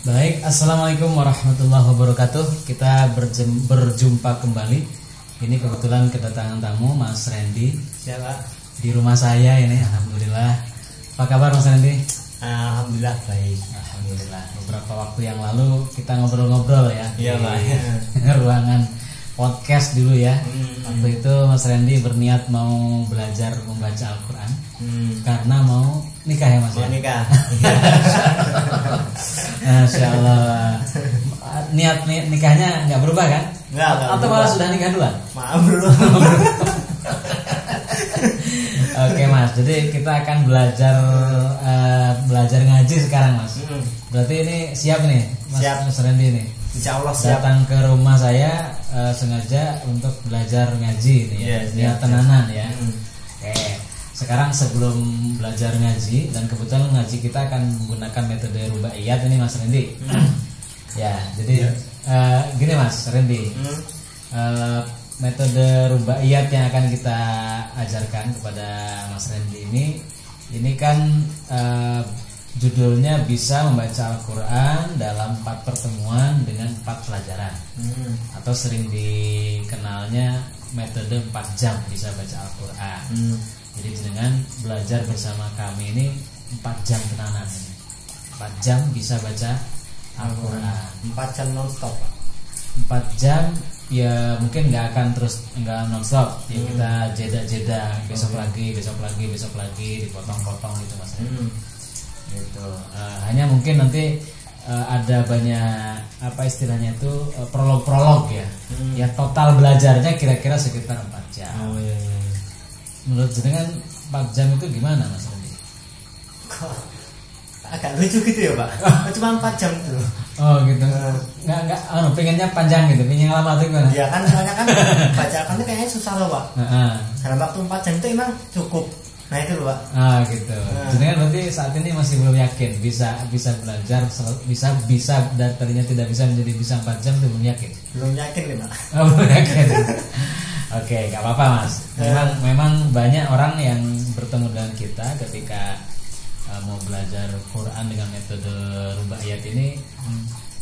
Baik, assalamualaikum warahmatullahi wabarakatuh. Kita berjumpa kembali. Ini kebetulan kedatangan tamu Mas Randy. Siapa? Di rumah saya ini, alhamdulillah. Apa kabar Mas Randy? Alhamdulillah baik. Alhamdulillah. Beberapa waktu yang lalu kita ngobrol-ngobrol ya. Iya Pak. Di ruangan podcast dulu ya. Waktu itu Mas Randy berniat mau belajar membaca Al-Quran karena mau nikah ya Mas. Mau nikah. Masya Allah. Niat nikahnya nggak berubah kan? Nggak Atau malah sudah nikah duluan? Maaf belum. Oke Mas, jadi kita akan belajar ngaji sekarang Mas. Berarti ini siap nih Mas Randy ini. Insya Allah siap. Datang ke rumah saya sengaja untuk belajar ngaji ini ya. Niat tenanan ya. Oke. Sekarang sebelum belajar ngaji, dan kebetulan ngaji kita akan menggunakan metode rubaiyat ini Mas Randy. Ya, jadi gini Mas Randy. Metode rubaiyat yang akan kita ajarkan kepada Mas Randy ini kan judulnya bisa membaca Al-Quran dalam 4 pertemuan dengan 4 pelajaran, atau sering dikenalnya metode 4 jam bisa baca Al-Quran. Jadi dengan belajar bersama kami ini 4 jam tenanan ini. 4 jam bisa baca Al-Quran. 4 jam non-stop. 4 jam ya mungkin nggak non-stop ya, kita jeda besok lagi dipotong-potong gitu Mas. Gitu. Hanya mungkin nanti ada banyak apa istilahnya itu prolog ya. Ya total belajarnya kira-kira sekitar 4 jam. Iya. Menurut jenengan 4 jam itu gimana Mas Randy? Kok agak lucu gitu ya Pak? Cuma 4 jam tuh. Oh gitu. Nggak pengennya panjang gitu, pengen lama tuh gimana? Iya kan, soalnya kan baca Al-Quran itu kayaknya susah loh Pak. Dalam waktu 4 jam itu emang cukup. Nah itu loh Pak. Gitu. Jenengan berarti saat ini masih belum yakin bisa belajar bisa dan tadinya tidak bisa menjadi bisa 4 jam itu belum yakin. Belum yakin nih Pak. Oh, belum yakin. Oke, nggak apa-apa Mas. Memang banyak orang yang bertemu dengan kita ketika mau belajar Quran dengan metode rubaiyat ini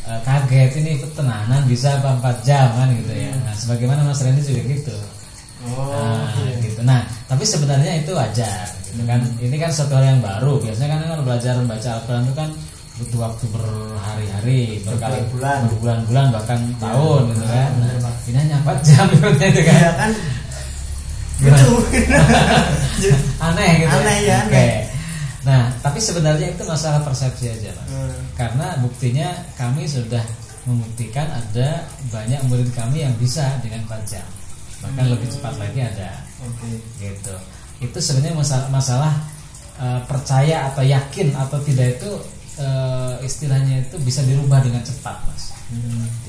kaget, ini tenanan bisa 4 jam kan gitu ya. Nah, sebagaimana Mas Randy juga gitu. Gitu. Nah, tapi sebenarnya itu wajar gitu kan. Ini kan suatu hal yang baru. Biasanya kan kalau belajar membaca Al-Quran itu kan butuh waktu berhari-hari, berbulan-bulan bahkan tahun gitu kan. Nah, ini hanya 4 jam gitu kan. Iya kan. Lucu. Aneh gitu. Aneh ya. Oke. Nah, tapi sebenarnya itu masalah persepsi aja Mas. Karena buktinya kami sudah membuktikan ada banyak murid kami yang bisa dengan 4 jam. Bahkan lebih cepat lagi ada. Gitu. Itu sebenarnya masalah percaya atau yakin atau tidak itu istilahnya itu bisa dirubah dengan cepat Mas.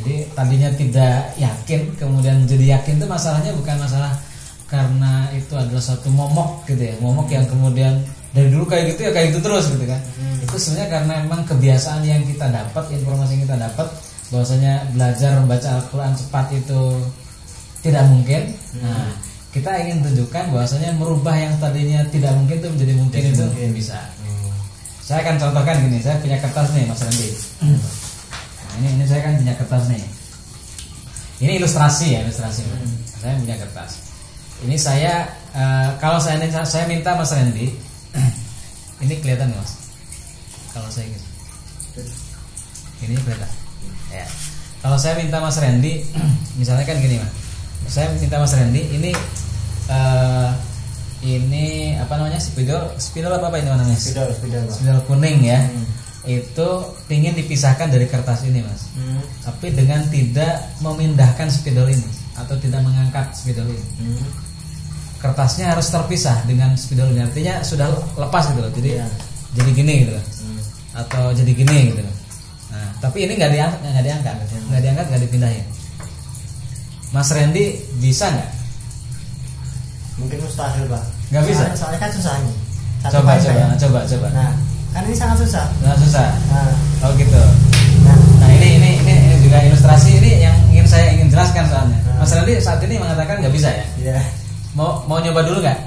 Jadi tadinya tidak yakin kemudian jadi yakin, itu masalahnya bukan masalah karena itu adalah suatu momok gitu ya. Momok yang kemudian dari dulu kayak gitu ya kayak gitu terus gitu kan. Itu sebenarnya karena memang kebiasaan yang kita dapat, informasi yang kita dapat bahwasanya belajar membaca Al-Quran cepat itu tidak mungkin. Nah, kita ingin tunjukkan bahwasanya merubah yang tadinya tidak mungkin itu menjadi mungkin itu bisa. Saya akan contohkan gini, saya punya kertas nih Mas Randy. Nah, ini saya kan punya kertas nih. Ini ilustrasi ya, ilustrasi. Saya punya kertas. Ini saya kalau saya minta Mas Randy, ini kelihatan nih Mas. Kalau saya gitu. Ini kelihatan. Ya. Kalau saya minta Mas Randy, misalnya kan gini Mas. Saya minta Mas Randy ini apa namanya, spidol apa ini namanya? Spidol kuning ya. Itu ingin dipisahkan dari kertas ini Mas. Tapi dengan tidak memindahkan spidol ini atau tidak mengangkat spidol ini. Kertasnya harus terpisah dengan spidol ini. Artinya sudah lepas gitu loh. Jadi gini gitu loh. Atau jadi gini gitu loh. Nah, tapi ini nggak diangkat, nggak dipindahin. Mas Randy bisa nggak? Mungkin mustahil Pak. Nggak bisa. Soalnya kan susah nih. Coba. Nah, kan ini sangat susah. Oh gitu. Nah ini juga ilustrasi ini yang saya ingin jelaskan soalnya. Mas Randy saat ini mengatakan nggak bisa ya? Iya. Mau nyoba dulu nggak?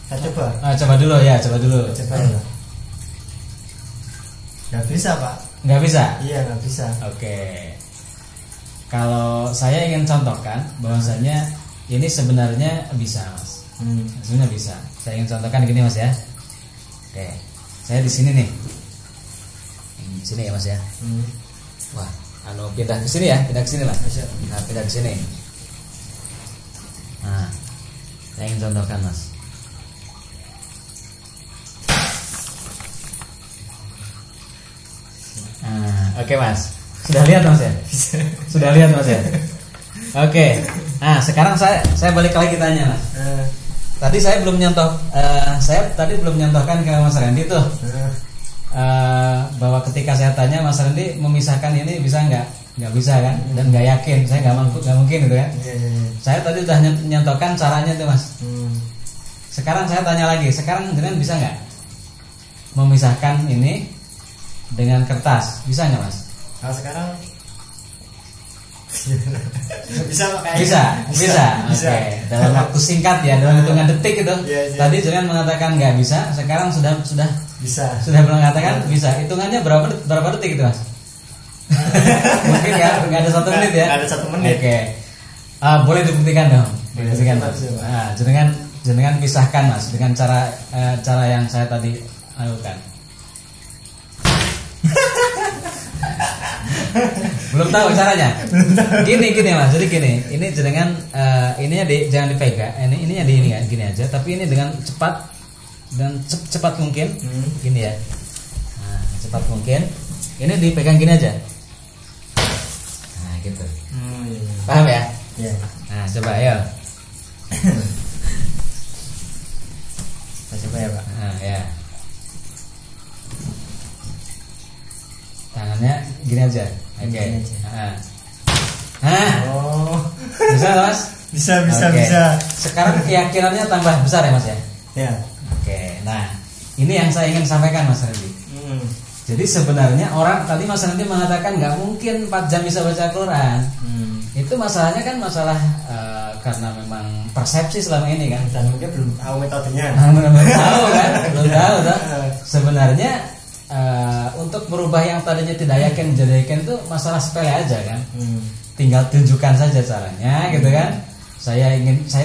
Saya coba. Coba dulu ya. Coba ya. Nggak bisa Pak. Nggak bisa. Iya, nggak bisa. Oke. Kalau saya ingin contohkan bahwasanya ini sebenarnya bisa, Mas. Sebenarnya bisa. Saya ingin contohkan gini, Mas ya. Oke. Saya di sini nih. Di sini ya, Mas ya. Wah, pindah ke sini ya, pindah ke sini lah. Nah, pindah ke sini. Nah, saya ingin contohkan, Mas. Nah, oke, Mas. Sudah lihat, Mas ya? Sudah lihat, Mas ya? Oke. Nah, sekarang saya balik lagi tanya, Mas. Tadi saya belum nyontohkan ke Mas Randy tuh. Bahwa ketika saya tanya Mas Randy memisahkan ini bisa nggak bisa kan, dan nggak yakin, saya nggak mungkin gitu kan. Saya tadi udah nyontohkan caranya tuh, Mas. Sekarang saya tanya lagi, sekarang dengan bisa nggak memisahkan ini dengan kertas, bisa nggak, Mas? Kalau sekarang bisa. Oke. Dalam waktu singkat ya, dalam hitungan detik itu. Tadi jangan mengatakan nggak bisa, sekarang sudah bisa. Sudah mengatakan bisa. Hitungannya berapa detik itu, Mas? Mungkin nggak ada 1 menit ya? Nggak ada 1 menit. Oke. Boleh dibuktikan dong. Dibuktikan. Nah, jenengan pisahkan, Mas, dengan cara yang saya tadi lakukan. Belum tahu caranya. Gini Mas. Jadi gini, ini jenengan ininya jangan dipegang. Ininya ini ya, gini aja. Tapi ini dengan cepat dan cepat mungkin. Gini ya. Nah, cepat mungkin. Ini dipegang gini aja. Nah, gitu. Paham ya? Iya. Nah, coba ayo. Kita coba ya, Pak. Nah, ya. Tangannya gini aja. Oke. Oh. Bisa, Mas? Bisa. Sekarang keyakinannya tambah besar ya, Mas ya? Ya. Oke. Nah, ini yang saya ingin sampaikan, Mas Randy. Jadi sebenarnya orang tadi Mas Randy mengatakan nggak mungkin 4 jam bisa baca Al-Quran. Itu masalahnya kan masalah karena memang persepsi selama ini kan. Dan mungkin belum tahu metodenya. Belum tahu kan? Belum tahu. Sebenarnya untuk merubah yang tadinya tidak yakin menjadi yakin itu masalah sepele aja kan. Tinggal tunjukkan saja caranya gitu kan. Saya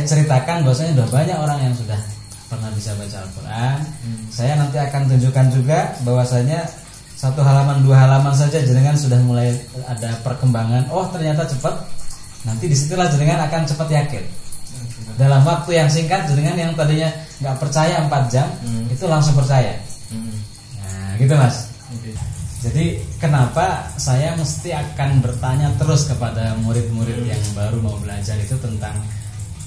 ceritakan bahwasanya sudah banyak orang yang sudah pernah bisa baca Al-Quran. Saya nanti akan tunjukkan juga bahwasanya 1 halaman 2 halaman saja jenengan sudah mulai ada perkembangan. Oh, ternyata cepat. Nanti disitulah jenengan akan cepat yakin. Dalam waktu yang singkat jenengan yang tadinya nggak percaya 4 jam itu langsung percaya. Nah, gitu, Mas. Jadi kenapa saya mesti akan bertanya terus kepada murid-murid yang baru mau belajar itu tentang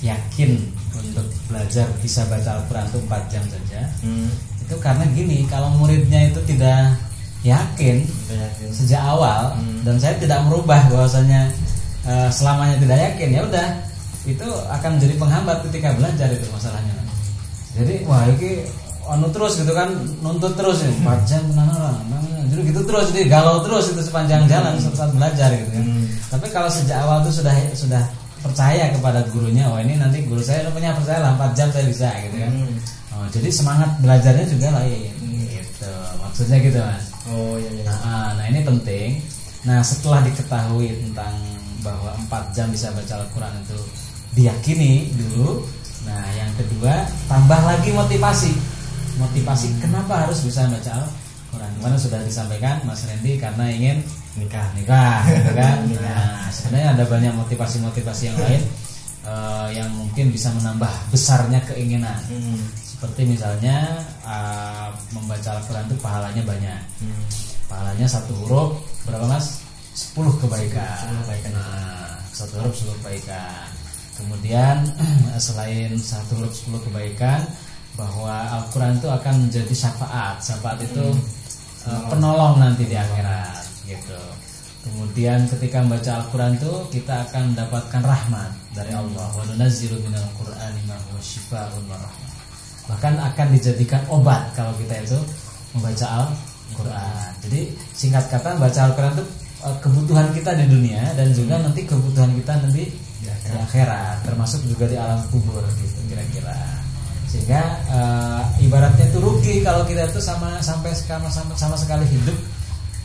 yakin untuk belajar bisa baca Al-Quran itu 4 jam saja. Itu karena gini, kalau muridnya itu tidak yakin sejak awal dan saya tidak merubah bahwasanya selamanya tidak yakin, ya udah itu akan menjadi penghambat ketika belajar itu masalahnya. Jadi wah ini terus gitu kan, nuntut terus ya 4 jam jadi gitu terus, jadi galau terus itu sepanjang jalan saat belajar gitu kan. Tapi kalau sejak awal itu sudah percaya kepada gurunya, oh ini nanti guru saya punya percaya lah 4 jam saya bisa gitu kan. Jadi semangat belajarnya juga lain gitu. Maksudnya gitu, Mas. Oh iya. Nah ini penting. Nah setelah diketahui tentang bahwa 4 jam bisa baca Al-Quran itu diyakini dulu. Nah yang kedua, tambah lagi motivasi kenapa harus bisa baca Al-Quran. Kemarin sudah disampaikan Mas Randy karena ingin nikah gitu kan. Nah sebenarnya ada banyak motivasi yang lain yang mungkin bisa menambah besarnya keinginan. Seperti misalnya membaca Al-Quran itu pahalanya banyak. Pahalanya 1 huruf berapa, Mas? 10 kebaikan. Nah, 1 huruf 10 kebaikan. Kemudian selain 1 huruf 10 kebaikan, bahwa Al-Quran itu akan menjadi syafaat. Syafaat itu penolong nanti di akhirat gitu. Kemudian ketika membaca Al-Quran itu kita akan mendapatkan rahmat dari Allah. Wa nunazzilu minal Qur'ani ma huwa syifaa'un wa rahmah. Bahkan akan dijadikan obat kalau kita itu membaca Al-Quran. Jadi singkat kata baca Al-Quran itu kebutuhan kita di dunia dan juga nanti kebutuhan kita nanti di akhirat, termasuk juga di alam kubur gitu kira-kira. Sehingga ibaratnya itu rugi kalau kita itu sama sekali hidup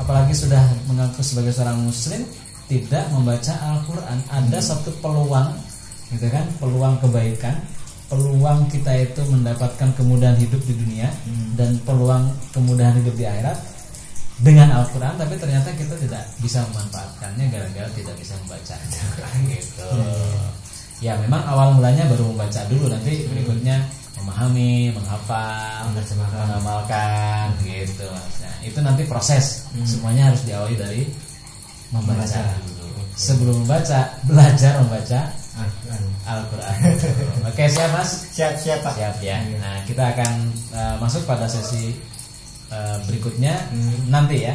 apalagi sudah mengaku sebagai seorang muslim tidak membaca Al-Quran, ada satu peluang gitu kan, peluang kebaikan, peluang kita itu mendapatkan kemudahan hidup di dunia dan peluang kemudahan hidup di akhirat dengan Al-Quran, tapi ternyata kita tidak bisa memanfaatkannya gara-gara tidak bisa membaca gitu. Ya memang awal mulanya baru membaca dulu, nanti berikutnya memahami, menghafal, mengamalkan gitu. Nah, itu nanti proses. Semuanya harus diawali dari membaca dulu. Sebelum membaca, belajar membaca Al-Quran. Oke, siap Mas? Siap Pak. Siap ya. Nah, kita akan masuk pada sesi berikutnya nanti ya.